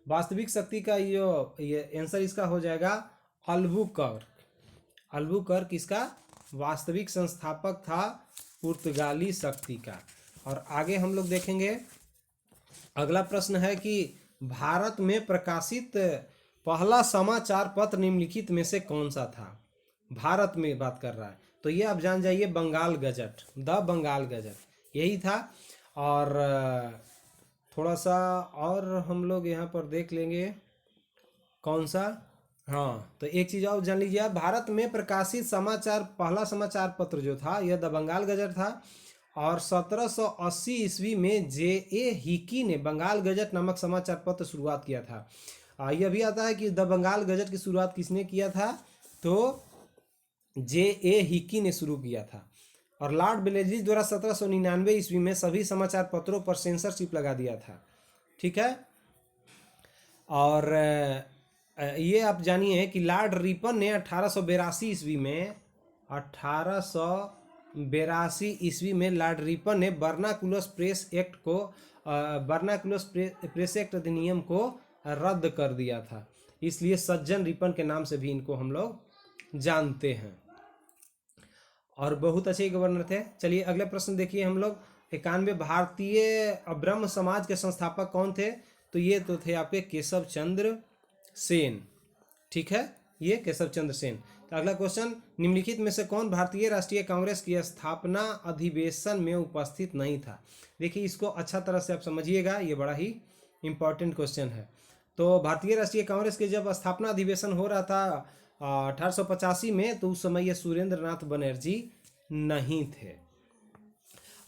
वास्तविक शक्ति का ये आंसर इसका हो जाएगा अल्बुकर्क। अल्बुकर्क इसका वास्तविक संस्थापक था पुर्तगाली शक्ति का। और आगे हम लोग देखेंगे, अगला प्रश्न है कि भारत में प्रकाशित पहला समाचार पत्र निम्नलिखित में से कौन सा था? भारत में बात कर रहा है, तो ये आप जान जाइए, Bengal Gazette, the Bengal Gazette यही था। और थोड़ा सा और हम लोग यहाँ पर देख लेंगे कौन सा, हाँ, तो एक चीज़ और जान लीजिए आप, भारत में प्रकाशित पहला समाचार पत्र जो था यह द बंगाल गजट था। और 1780 ईस्वी में जे.ए. हिकी ने बंगाल गजट नामक समाचार पत्र शुरुआत किया था। यह भी आता है कि द बंगाल गजट की शुरुआत किसने किया था? तो जे.ए. हिकी ने शुरू किया था। और लॉर्ड बेलेजी द्वारा 1799 ईस्वी में सभी समाचार पत्रों पर सेंसरशिप लगा दिया था। ठीक है। और ये आप जानिए कि लॉर्ड रिपन ने 1882 ईस्वी में लॉर्ड रिपन ने बर्नाकुलस प्रेस एक्ट अधिनियम को रद्द कर दिया था। इसलिए सज्जन रिपन के नाम से भी इनको हम लोग जानते हैं, और बहुत अच्छे गवर्नर थे। चलिए अगले प्रश्न देखिए हम लोग, 91 भारतीय ब्रह्म समाज के संस्थापक कौन थे? तो ये तो थे आपके केशव चंद्र सेन। ठीक है, ये केशव चंद्र सेन। तो अगला क्वेश्चन, निम्नलिखित में से कौन भारतीय राष्ट्रीय कांग्रेस की स्थापना अधिवेशन में उपस्थित नहीं था? देखिए इसको अच्छा तरह से आप समझिएगा, ये बड़ा ही इंपॉर्टेंट क्वेश्चन है। तो भारतीय राष्ट्रीय कांग्रेस के जब स्थापना अधिवेशन हो रहा था 1885 में, तो उस समय ये सुरेंद्र नाथ बनर्जी नहीं थे।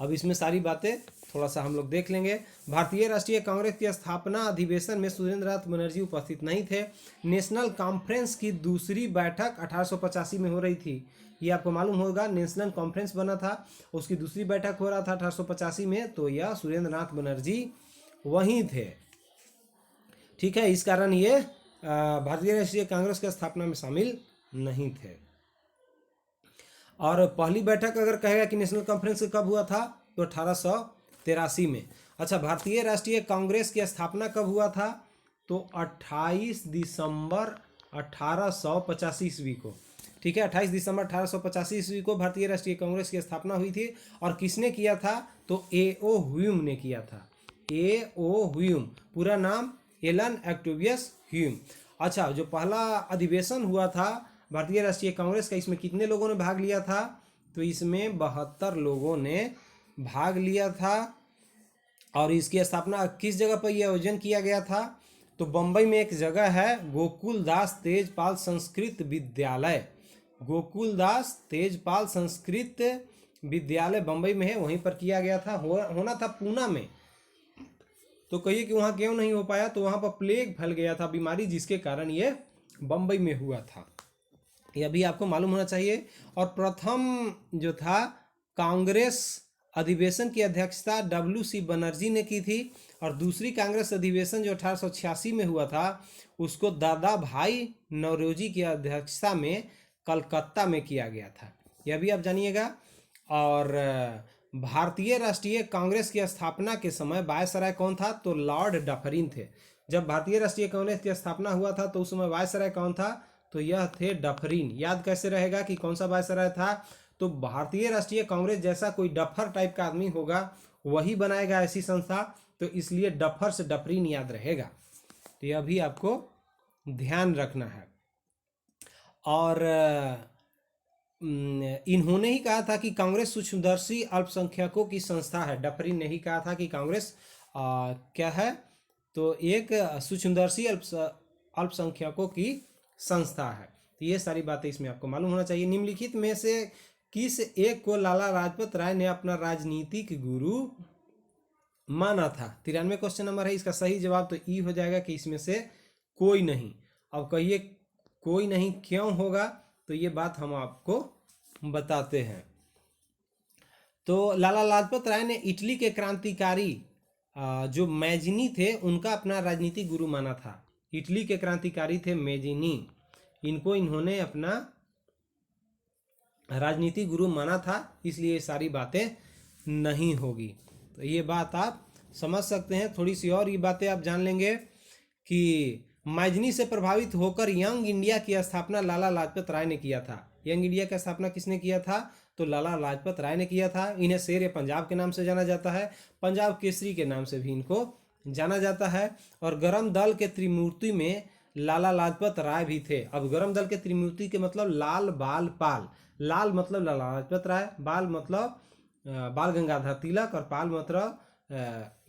अब इसमें सारी बातें थोड़ा सा हम लोग देख लेंगे। भारतीय राष्ट्रीय कांग्रेस की स्थापना अधिवेशन में सुरेंद्र नाथ बनर्जी उपस्थित नहीं थे। नेशनल कॉन्फ्रेंस की दूसरी बैठक 1885 में हो रही थी, ये आपको मालूम होगा। नेशनल कॉन्फ्रेंस बना था, उसकी दूसरी बैठक हो रहा था 1885 में, तो यह सुरेंद्र नाथ बनर्जी वहीं थे। ठीक है, इस कारण ये भारतीय राष्ट्रीय कांग्रेस की स्थापना में शामिल नहीं थे। और पहली बैठक अगर कहेगा कि नेशनल कॉन्फ्रेंस कब हुआ था, तो 1883 में। अच्छा, भारतीय राष्ट्रीय कांग्रेस की स्थापना कब हुआ था? तो 28 दिसंबर 1885 ईस्वी को। ठीक है, 28 दिसंबर 1885 ईस्वी को भारतीय राष्ट्रीय कांग्रेस की स्थापना हुई थी। और किसने किया था? तो ए.ओ. ह्यूम ने किया था। ए.ओ. ह्यूम, पूरा नाम एलन ऑक्टेवियस ह्यूम। अच्छा, जो पहला अधिवेशन हुआ था भारतीय राष्ट्रीय कांग्रेस का, इसमें कितने लोगों ने भाग लिया था? तो इसमें 72 लोगों ने भाग लिया था। और इसकी स्थापना किस जगह पर यह आयोजन किया गया था? तो बम्बई में एक जगह है, गोकुलदास तेजपाल संस्कृत विद्यालय। गोकुलदास तेजपाल संस्कृत विद्यालय बम्बई में है, वहीं पर किया गया था। होना था पूना में, तो कहिए कि वहाँ क्यों नहीं हो पाया? तो वहाँ पर प्लेग फैल गया था, बीमारी, जिसके कारण ये बम्बई में हुआ था। यह भी आपको मालूम होना चाहिए। और प्रथम जो था कांग्रेस अधिवेशन की अध्यक्षता डब्ल्यू.सी. बनर्जी ने की थी। और दूसरी कांग्रेस अधिवेशन जो 1886 में हुआ था, उसको दादा भाई नौरोजी की अध्यक्षता में कलकत्ता में किया गया था। यह भी आप जानिएगा। और भारतीय राष्ट्रीय कांग्रेस की स्थापना के समय वायसराय कौन था? तो लॉर्ड डफरिन थे। जब भारतीय राष्ट्रीय कांग्रेस की स्थापना हुआ था, तो उस समय वायसराय कौन था? तो यह थे डफरिन। याद कैसे रहेगा कि कौन सा वायसराय था? तो भारतीय राष्ट्रीय कांग्रेस जैसा कोई डफर टाइप का आदमी होगा, वही बनाएगा ऐसी संस्था, तो इसलिए डफर से डफरिन याद रहेगा। तो यह भी आपको ध्यान रखना है। और इन्होंने ही कहा था कि कांग्रेस सूक्ष्मदर्शी अल्पसंख्यकों की संस्था है। डफरिन ने ही कहा था कि कांग्रेस क्या है? तो एक सूक्ष्मदर्शी अल्पसंख्यकों की संस्था है। तो ये सारी बातें इसमें आपको मालूम होना चाहिए। निम्नलिखित में से किस एक को लाला लाजपत राय ने अपना राजनीतिक गुरु माना था? 93 क्वेश्चन नंबर है। इसका सही जवाब तो ई हो जाएगा कि इसमें से कोई नहीं। अब कहिए कोई नहीं क्यों होगा? तो ये बात हम आपको बताते हैं। तो लाला लाजपत राय ने इटली के क्रांतिकारी जो मैजिनी थे उनका अपना राजनीतिक गुरु माना था। इटली के क्रांतिकारी थे मैजिनी, इनको इन्होंने अपना राजनीतिक गुरु माना था, इसलिए ये सारी बातें नहीं होगी। तो ये बात आप समझ सकते हैं। थोड़ी सी और ये बातें आप जान लेंगे कि मैजिनी से प्रभावित होकर यंग इंडिया की स्थापना लाला लाजपत राय ने किया था। यंग इंडिया की स्थापना किसने किया था? तो लाला लाजपत राय ने किया था। इन्हें शेर ए पंजाब के नाम से जाना जाता है, पंजाब केसरी के नाम से भी इनको जाना जाता है। और गरम दल के त्रिमूर्ति में लाला लाजपत राय भी थे। अब गरम दल के त्रिमूर्ति के मतलब लाल बाल पाल, लाल मतलब लाला लाजपत राय, बाल मतलब बाल गंगाधर तिलक, और पाल मतलब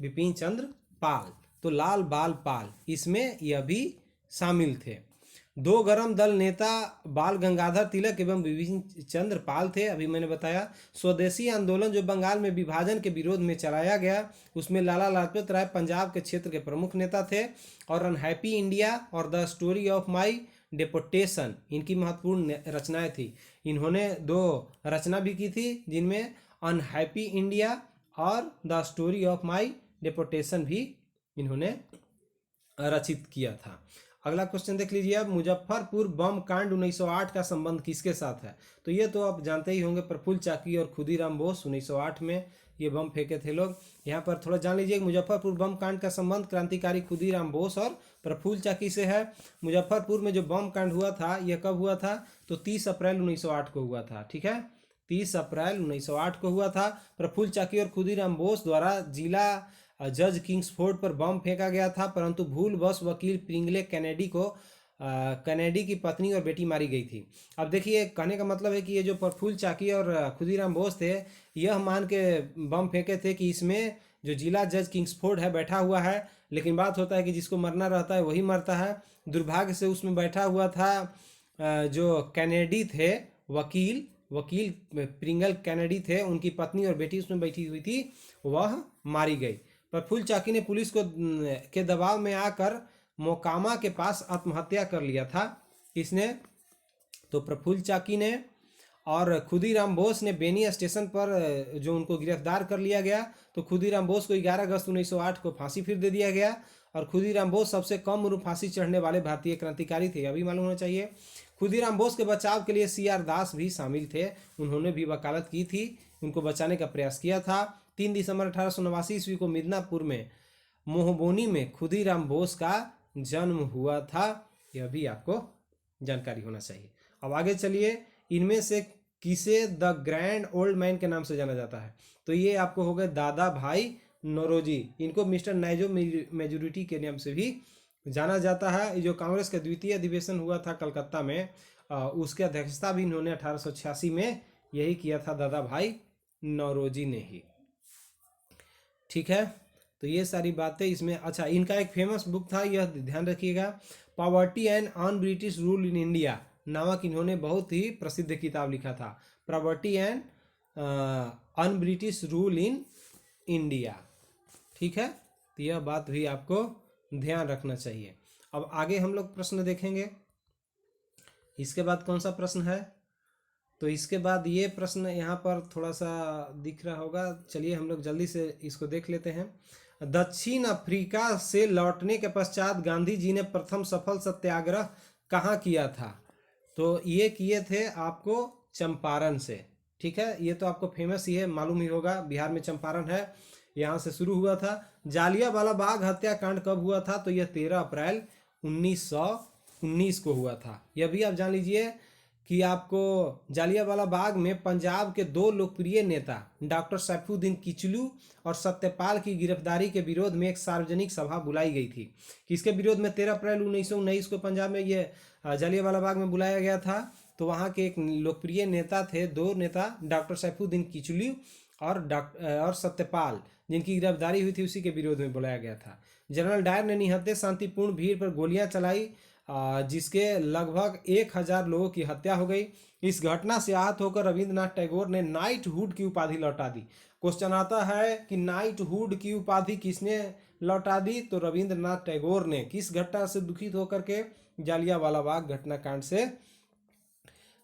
बिपिन चंद्र पाल। तो लाल बाल पाल इसमें यह भी शामिल थे। दो गरम दल नेता बाल गंगाधर तिलक एवं बिपिन चंद्र पाल थे। अभी मैंने बताया स्वदेशी आंदोलन जो बंगाल में विभाजन के विरोध में चलाया गया, उसमें लाला लाजपत राय पंजाब के क्षेत्र के प्रमुख नेता थे। और अनहैप्पी इंडिया और the story of my deputation इनकी महत्वपूर्ण रचनाएं थी। इन्होंने 2 रचना भी की थी, जिनमें अनहैप्पी इंडिया और the story of my deputation भी इन्होंने रचित किया था। अगला क्वेश्चन देख लीजिए अब, मुजफ्फरपुर बम कांड 1908 का संबंध किसके साथ है? तो ये तो आप जानते ही होंगे, प्रफुल्ल चाकी और खुदीराम बोस 1908 में ये बम फेंके थे लोग। यहाँ पर थोड़ा जान लीजिए, मुजफ्फरपुर बम कांड का संबंध क्रांतिकारी खुदीराम बोस और प्रफुल्ल चाकी से है। मुजफ्फरपुर में जो बम कांड हुआ था यह कब हुआ था? तो 30 अप्रैल 1908 को हुआ था। ठीक है, 30 अप्रैल 1908 को हुआ था। प्रफुल्ल चाकी और खुदीराम बोस द्वारा जिला जज किंग्सफोर्ड पर बम फेंका गया था, परंतु भूलवश वकील प्रिंगले कैनेडी की पत्नी और बेटी मारी गई थी। अब देखिए, कहने का मतलब है कि ये जो प्रफुल्ल चाकी और खुदीराम बोस थे, यह मान के बम फेंके थे कि इसमें जो जिला जज किंग्सफोर्ड है बैठा हुआ है, लेकिन बात होता है कि जिसको मरना रहता है वही मरता है। दुर्भाग्य से उसमें बैठा हुआ था जो कैनेडी थे, वकील प्रिंगल कैनेडी थे, उनकी पत्नी और बेटी उसमें बैठी हुई थी, वह मारी गई। प्रफुल्ल चाकी ने पुलिस के दबाव में आकर मोकामा के पास आत्महत्या कर लिया था। इसने तो प्रफुल्ल चाकी ने और खुदीराम बोस ने बेनी स्टेशन पर जो उनको गिरफ्तार कर लिया गया, तो खुदीराम बोस को 11 अगस्त 1908 को फांसी फिर दे दिया गया। और खुदीराम बोस सबसे कम उम्र फांसी चढ़ने वाले भारतीय क्रांतिकारी थे, अभी मालूम होना चाहिए। खुदीराम बोस के बचाव के लिए CR दास भी शामिल थे, उन्होंने भी वकालत की थी, उनको बचाने का प्रयास किया था। 3 दिसंबर 1889 ईस्वी को मिदनापुर में मोहबोनी में खुदीराम बोस का जन्म हुआ था, यह भी आपको जानकारी होना चाहिए। अब आगे चलिए, इनमें से किसे द ग्रैंड ओल्ड मैन के नाम से जाना जाता है? तो ये आपको हो गए दादा भाई नौरोजी, इनको मिस्टर नाइजो मेजोरिटी के नाम से भी जाना जाता है। जो कांग्रेस का द्वितीय अधिवेशन हुआ था कलकत्ता में, उसके अध्यक्षता भी इन्होंने 1886 में यही किया था, दादा भाई नौरोजी ने ही। ठीक है, तो ये सारी बातें इसमें। अच्छा, इनका एक फेमस बुक था, यह ध्यान रखिएगा, poverty and un British rule in India नामक इन्होंने बहुत ही प्रसिद्ध किताब लिखा था, poverty and un British rule in India. ठीक है, तो यह बात भी आपको ध्यान रखना चाहिए। अब आगे हम लोग प्रश्न देखेंगे। इसके बाद कौन सा प्रश्न है? तो इसके बाद ये प्रश्न यहाँ पर थोड़ा सा दिख रहा होगा, चलिए हम लोग जल्दी से इसको देख लेते हैं। दक्षिण अफ्रीका से लौटने के पश्चात गांधी जी ने प्रथम सफल सत्याग्रह कहाँ किया था? तो ये किए थे आपको चंपारण से। ठीक है, ये तो आपको फेमस ही है, मालूम ही होगा, बिहार में चंपारण है, यहाँ से शुरू हुआ था। जालियांवाला बाग हत्याकांड कब हुआ था? तो यह 13 अप्रैल 1919 को हुआ था। यह भी आप जान लीजिए कि आपको जालियांवाला बाग में पंजाब के 2 लोकप्रिय नेता डॉक्टर सैफुद्दीन किचलू और सत्यपाल की गिरफ्तारी के विरोध में एक सार्वजनिक सभा बुलाई गई थी। किसके विरोध में? 13 अप्रैल 1919 को पंजाब में ये जालियांवाला बाग में बुलाया गया था। तो वहाँ के एक लोकप्रिय नेता थे, 2 नेता, डॉक्टर सैफुद्दीन किचलू और सत्यपाल, जिनकी गिरफ्तारी हुई थी, उसी के विरोध में बुलाया गया था। जनरल डायर ने निहत्थे शांतिपूर्ण भीड़ पर गोलियां चलाई, जिसके लगभग 1000 लोगों की हत्या हो गई। इस घटना से आहत होकर रविंद्रनाथ टैगोर ने नाइटहुड की उपाधि लौटा दी। क्वेश्चन आता है कि नाइटहुड की उपाधि किसने लौटा दी? तो रविंद्रनाथ टैगोर ने। किस घटना से दुखित होकर के? जालियांवाला बाग घटनाकांड से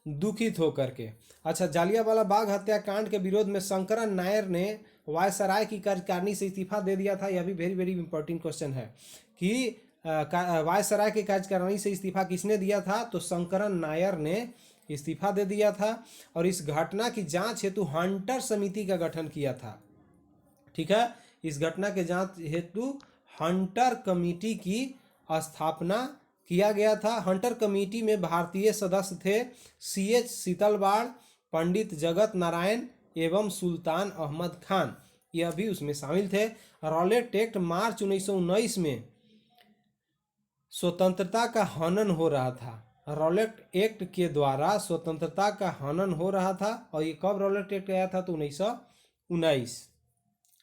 दुखित होकर के। अच्छा, जालियांवाला बाग हत्याकांड के विरोध में शंकरन नायर ने वायसराय की कार्यकारिणी से इस्तीफा दे दिया था। यह भी वेरी वेरी इंपॉर्टेंट क्वेश्चन है कि वायसराय की कार्यकारिणी से इस्तीफा किसने दिया था, तो शंकरन नायर ने इस्तीफा दे दिया था। और इस घटना की जांच हेतु हंटर समिति का गठन किया था। ठीक है, इस घटना के जांच हेतु हंटर कमेटी की स्थापना किया गया था। हंटर कमेटी में भारतीय सदस्य थे CH शीतलवाड़, पंडित जगत नारायण एवं सुल्तान अहमद खान, यह भी उसमें शामिल थे। रॉलेट एक्ट मार्च 1919 में स्वतंत्रता का हनन हो रहा था। रॉलेट एक्ट के द्वारा स्वतंत्रता का हनन हो रहा था। और ये कब रॉलेट एक्ट आया था, तो 1919।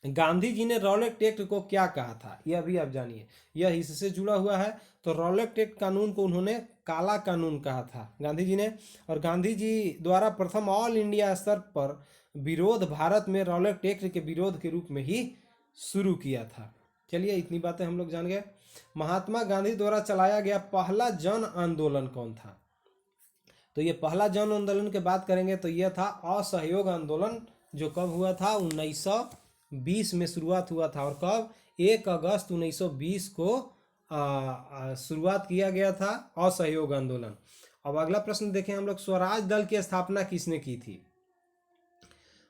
गांधी जी ने रॉलेट एक्ट को क्या कहा था, यह भी आप जानिए, यह इससे जुड़ा हुआ है। तो रॉलेट एक्ट कानून को उन्होंने काला कानून कहा था गांधी जी ने। और गांधी जी द्वारा प्रथम ऑल इंडिया स्तर पर विरोध भारत में रॉलेट एक्ट के विरोध के रूप में ही शुरू किया था। चलिए, इतनी बातें हम लोग जान गए। महात्मा गांधी द्वारा चलाया गया पहला जन आंदोलन कौन था, तो ये पहला जन आंदोलन की बात करेंगे तो यह था असहयोग आंदोलन, जो कब हुआ था, 1920 में शुरुआत हुआ था। और कब, 1 अगस्त 1920 को शुरुआत किया गया था असहयोग आंदोलन। अब अगला प्रश्न देखें हम लोग, स्वराज दल की स्थापना किसने की थी।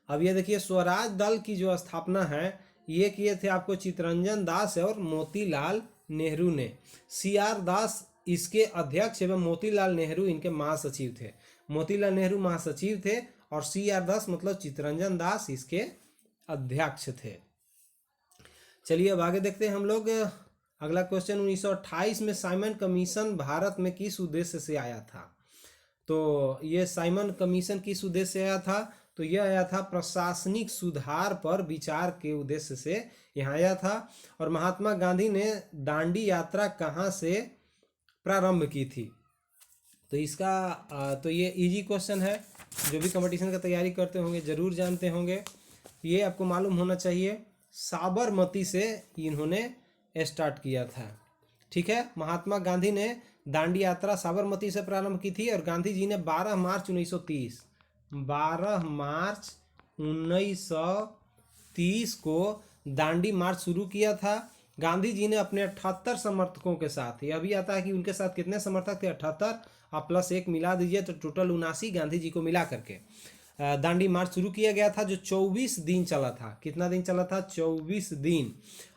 अब ये देखिए, स्वराज दल की जो स्थापना है ये किए थे आपको चित्तरंजन दास और मोतीलाल नेहरू ने। CR दास इसके अध्यक्ष एवं मोतीलाल नेहरू इनके महासचिव थे। मोतीलाल नेहरू महासचिव थे और CR दास मतलब चित्तरंजन दास इसके अध्यक्ष थे। चलिए अब आगे देखते हैं हम लोग। अगला क्वेश्चन, 1928 में साइमन कमीशन भारत में किस उद्देश्य से आया था, तो ये साइमन कमीशन किस उद्देश्य से आया था, तो यह आया था प्रशासनिक सुधार पर विचार के उद्देश्य से यहाँ आया था। और महात्मा गांधी ने दांडी यात्रा कहाँ से प्रारंभ की थी, तो इसका तो ये इजी क्वेश्चन है, जो भी कंपटीशन का तैयारी करते होंगे जरूर जानते होंगे, ये आपको मालूम होना चाहिए। साबरमती से इन्होंने स्टार्ट किया था। ठीक है, महात्मा गांधी ने दांडी यात्रा साबरमती से प्रारंभ की थी। और गांधी जी ने 12 मार्च 1930 को दांडी मार्च शुरू किया था। गांधी जी ने अपने 78 समर्थकों के साथ, यह भी आता है कि उनके साथ कितने समर्थक थे, 78, आप +1 मिला दीजिए तो टोटल 79 गांधी जी को मिला करके दांडी मार्च शुरू किया गया था, जो 24 दिन चला था। कितना दिन चला था, 24 दिन।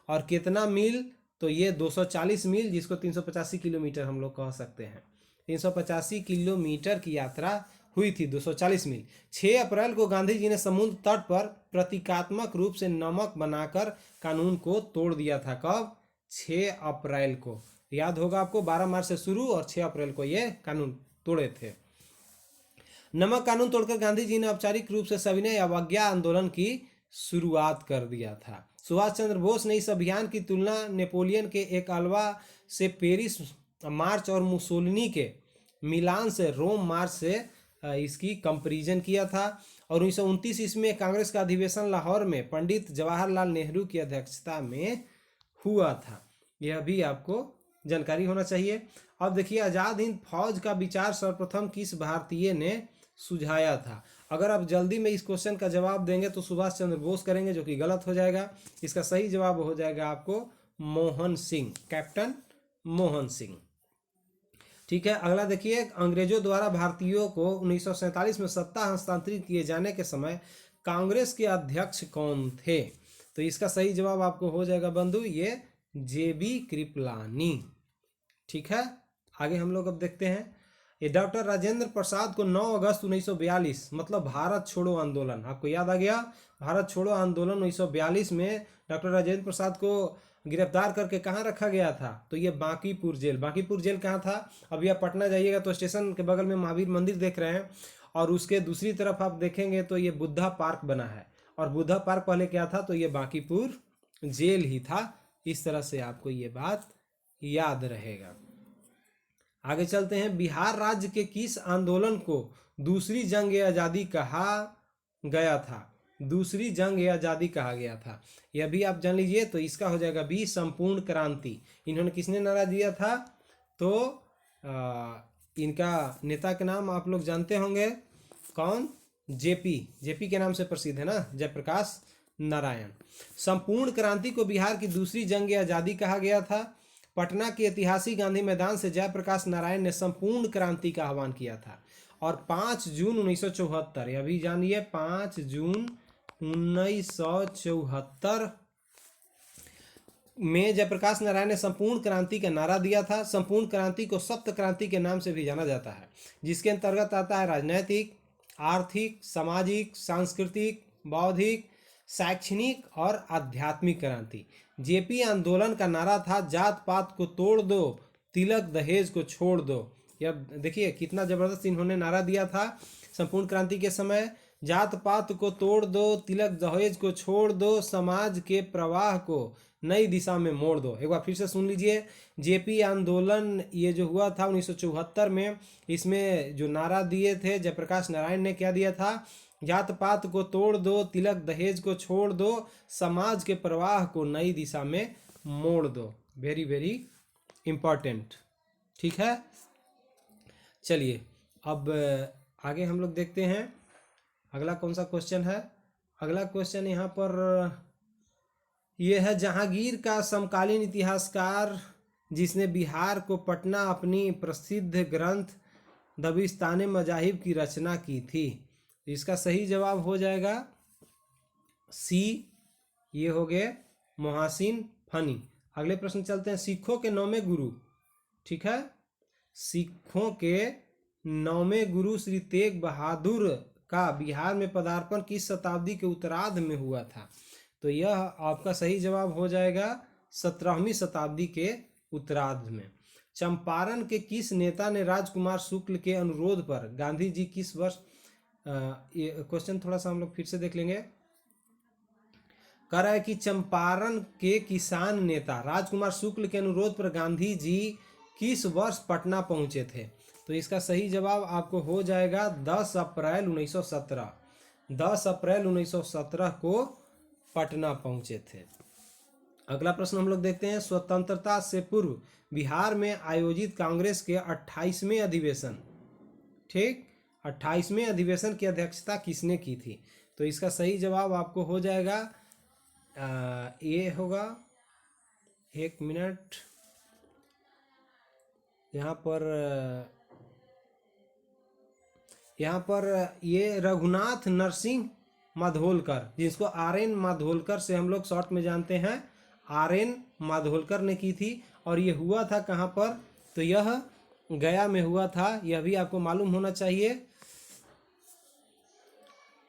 और कितना मील, तो ये 240 मील, जिसको 385 किलोमीटर हम लोग कह सकते हैं। 385 किलोमीटर की यात्रा हुई थी, 240 मील। 6 अप्रैल को गांधी जी ने समुद्र तट पर प्रतीकात्मक रूप से नमक बनाकर कानून को तोड़ दिया था। कब, 6 अप्रैल को, याद होगा आपको, 12 मार्च से शुरू और 6 अप्रैल को ये कानून तोड़े थे। नमक कानून तोड़कर गांधी जी ने औपचारिक रूप से सविनय अवज्ञा आंदोलन की शुरुआत कर दिया था। सुभाष चंद्र बोस ने इस अभियान की तुलना नेपोलियन के एक अल्वा से पेरिस मार्च और मुसोलिनी के मिलान से रोम मार्च से इसकी कंपैरिजन किया था। और 1929 ईस्वी में कांग्रेस का अधिवेशन लाहौर में पंडित जवाहरलाल नेहरू की अध्यक्षता में हुआ था। यह भी आपको जानकारी होना चाहिए। अब देखिए, आज़ाद हिंद फौज का विचार सर्वप्रथम किस भारतीय ने सुझाया था। अगर आप जल्दी में इस क्वेश्चन का जवाब देंगे तो सुभाष चंद्र बोस करेंगे, जो कि गलत हो जाएगा। इसका सही जवाब हो जाएगा आपको मोहन सिंह, कैप्टन मोहन सिंह। ठीक है, अगला देखिए, अंग्रेजों द्वारा भारतीयों को 1947 में सत्ता हस्तांतरित किए जाने के समय कांग्रेस के अध्यक्ष कौन थे, तो इसका सही जवाब आपको हो जाएगा बंधु, ये JB कृपलानी। ठीक है, आगे हम लोग अब देखते हैं। ये डॉक्टर राजेंद्र प्रसाद को 9 अगस्त 1942 मतलब भारत छोड़ो आंदोलन, आपको याद आ गया, भारत छोड़ो आंदोलन 1942 में डॉक्टर राजेंद्र प्रसाद को गिरफ्तार करके कहाँ रखा गया था, तो ये बांकीपुर जेल। बांकीपुर जेल कहाँ था, अभी आप पटना जाइएगा तो स्टेशन के बगल में महावीर मंदिर देख रहे हैं, और उसके दूसरी तरफ आप देखेंगे तो ये बुद्धा पार्क बना है, और बुद्धा पार्क पहले क्या था, तो ये बांकीपुर जेल ही था। इस तरह से आपको ये बात याद रहेगा। आगे चलते हैं। बिहार राज्य के किस आंदोलन को दूसरी जंग आज़ादी कहा गया था, दूसरी जंग आज़ादी कहा गया था, यह भी आप जान लीजिए। तो इसका हो जाएगा बी, संपूर्ण क्रांति। इन्होंने किसने नारा दिया था, तो इनका नेता के नाम आप लोग जानते होंगे, कौन? जेपी के नाम से प्रसिद्ध है ना, जयप्रकाश नारायण। संपूर्ण क्रांति को बिहार की दूसरी जंग आज़ादी कहा गया था। पटना के ऐतिहासिक गांधी मैदान से जयप्रकाश नारायण ने संपूर्ण क्रांति का आह्वान किया था। और 5 जून 1974, अभी जानिए 5 जून 1974 में जयप्रकाश नारायण ने संपूर्ण क्रांति का नारा दिया था। संपूर्ण क्रांति को सप्त क्रांति के नाम से भी जाना जाता है, जिसके अंतर्गत आता है राजनैतिक, आर्थिक, सामाजिक, सांस्कृतिक, बौद्धिक, शैक्षणिक और आध्यात्मिक क्रांति। जेपी आंदोलन का नारा था, जात पात को तोड़ दो, तिलक दहेज को छोड़ दो। यह देखिए कितना जबरदस्त इन्होंने नारा दिया था संपूर्ण क्रांति के समय। जात पात को तोड़ दो, तिलक दहेज को छोड़ दो, समाज के प्रवाह को नई दिशा में मोड़ दो। एक बार फिर से सुन लीजिए, जेपी आंदोलन ये जो हुआ था 1974 में, इसमें जो नारा दिए थे जयप्रकाश नारायण ने, क्या दिया था? जात पात को तोड़ दो, तिलक दहेज को छोड़ दो, समाज के प्रवाह को नई दिशा में मोड़ दो। वेरी वेरी इम्पॉर्टेंट, ठीक है। चलिए अब आगे हम लोग देखते हैं अगला कौन सा क्वेश्चन है। अगला क्वेश्चन यहाँ पर ये है, जहांगीर का समकालीन इतिहासकार जिसने बिहार को पटना अपनी प्रसिद्ध ग्रंथ दबिस्तान मजाहिब की रचना की थी। इसका सही जवाब हो जाएगा सी, ये हो गए मोहसिन फनी। अगले प्रश्न चलते हैं, सिखों के 9वें गुरु, ठीक है, सिखों के 9वें गुरु श्री तेग बहादुर का बिहार में पदार्पण किस शताब्दी के उत्तरार्ध में हुआ था? तो यह आपका सही जवाब हो जाएगा 17वीं शताब्दी के उत्तरार्ध में। चंपारण के किस नेता ने राजकुमार शुक्ल के अनुरोध पर गांधी जी किस वर्ष, ये क्वेश्चन थोड़ा सा हम लोग फिर से देख लेंगे। कह रहा है कि चंपारण के किसान नेता राजकुमार शुक्ल के अनुरोध पर गांधी जी किस वर्ष पटना पहुंचे थे? तो इसका सही जवाब आपको हो जाएगा 10 अप्रैल 1917। 10 अप्रैल 1917 को पटना पहुंचे थे। अगला प्रश्न हम लोग देखते हैं, स्वतंत्रता से पूर्व बिहार में आयोजित कांग्रेस के 28वें अधिवेशन, ठीक, 28वें अधिवेशन की अध्यक्षता किसने की थी? तो इसका सही जवाब आपको हो जाएगा ये होगा, एक मिनट, यहाँ पर ये रघुनाथ नरसिंह माधोलकर, जिसको आर.एन. माधोलकर से हम लोग शॉर्ट में जानते हैं, आर.एन. माधोलकर ने की थी। और ये हुआ था कहाँ पर? तो यह गया में हुआ था, यह भी आपको मालूम होना चाहिए।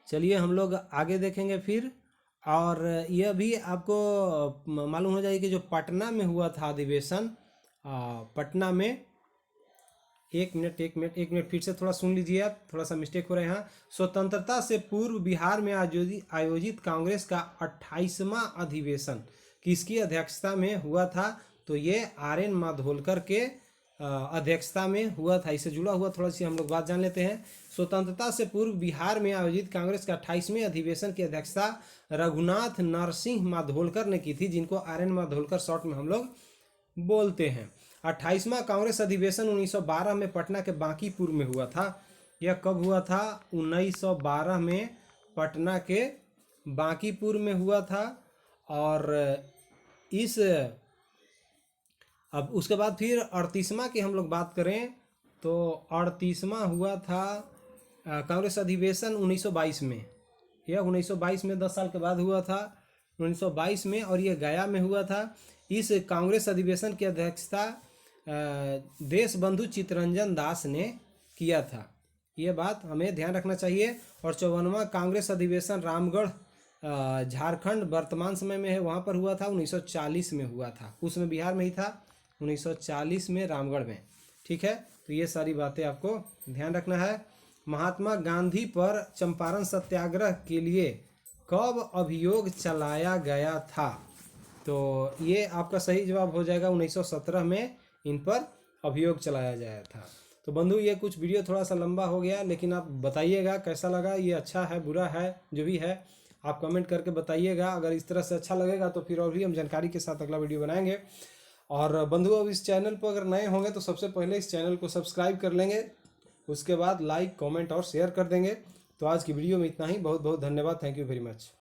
चलिए हम लोग आगे देखेंगे फिर, और यह भी आपको मालूम हो जाएगा कि जो पटना में हुआ था अधिवेशन, पटना में, एक मिनट फिर से थोड़ा सुन लीजिए, आप थोड़ा सा मिस्टेक हो रहा है यहाँ। स्वतंत्रता से पूर्व बिहार में आयोजित कांग्रेस का 28वां अधिवेशन किसकी अध्यक्षता में हुआ था? तो ये आर.एन. माधोलकर के अध्यक्षता में हुआ था। इससे जुड़ा हुआ थोड़ा सी हम लोग बात जान लेते हैं। स्वतंत्रता से पूर्व बिहार में आयोजित कांग्रेस का 28वें अधिवेशन की अध्यक्षता रघुनाथ नरसिंह माधोलकर ने की थी, जिनको आर.एन. माधोलकर शॉर्ट में हम लोग बोलते हैं। 28वां कांग्रेस अधिवेशन 1912 में पटना के बांकीपुर में हुआ था। यह कब हुआ था? 1912 में पटना के बांकीपुर में हुआ था। और अब उसके बाद फिर 38वां की हम लोग बात करें तो 38वां हुआ था कांग्रेस अधिवेशन 1922 में। यह 1922 में 10 साल के बाद हुआ था, 1922 में, और यह गया में हुआ था। इस कांग्रेस अधिवेशन की अध्यक्षता देशबंधु चित्तरंजन दास ने किया था। ये बात हमें ध्यान रखना चाहिए। और 54वां कांग्रेस अधिवेशन रामगढ़ झारखंड वर्तमान समय में है, वहाँ पर हुआ था, 1940 में हुआ था, उसमें बिहार में ही था, 1940 में रामगढ़ में, ठीक है। तो ये सारी बातें आपको ध्यान रखना है। महात्मा गांधी पर चंपारण सत्याग्रह के लिए कब अभियोग चलाया गया था? तो ये आपका सही जवाब हो जाएगा 1917 में इन पर अभियोग चलाया गया था। तो बंधु, ये कुछ वीडियो थोड़ा सा लंबा हो गया, लेकिन आप बताइएगा कैसा लगा, ये अच्छा है बुरा है, जो भी है आप कमेंट करके बताइएगा। अगर इस तरह से अच्छा लगेगा तो फिर और भी हम जानकारी के साथ अगला वीडियो बनाएंगे। और बंधु अब इस चैनल पर अगर नए होंगे तो सबसे पहले इस चैनल को सब्सक्राइब कर लेंगे, उसके बाद लाइक कमेंट और शेयर कर देंगे। तो आज की वीडियो में इतना ही। बहुत बहुत धन्यवाद। Thank you very much.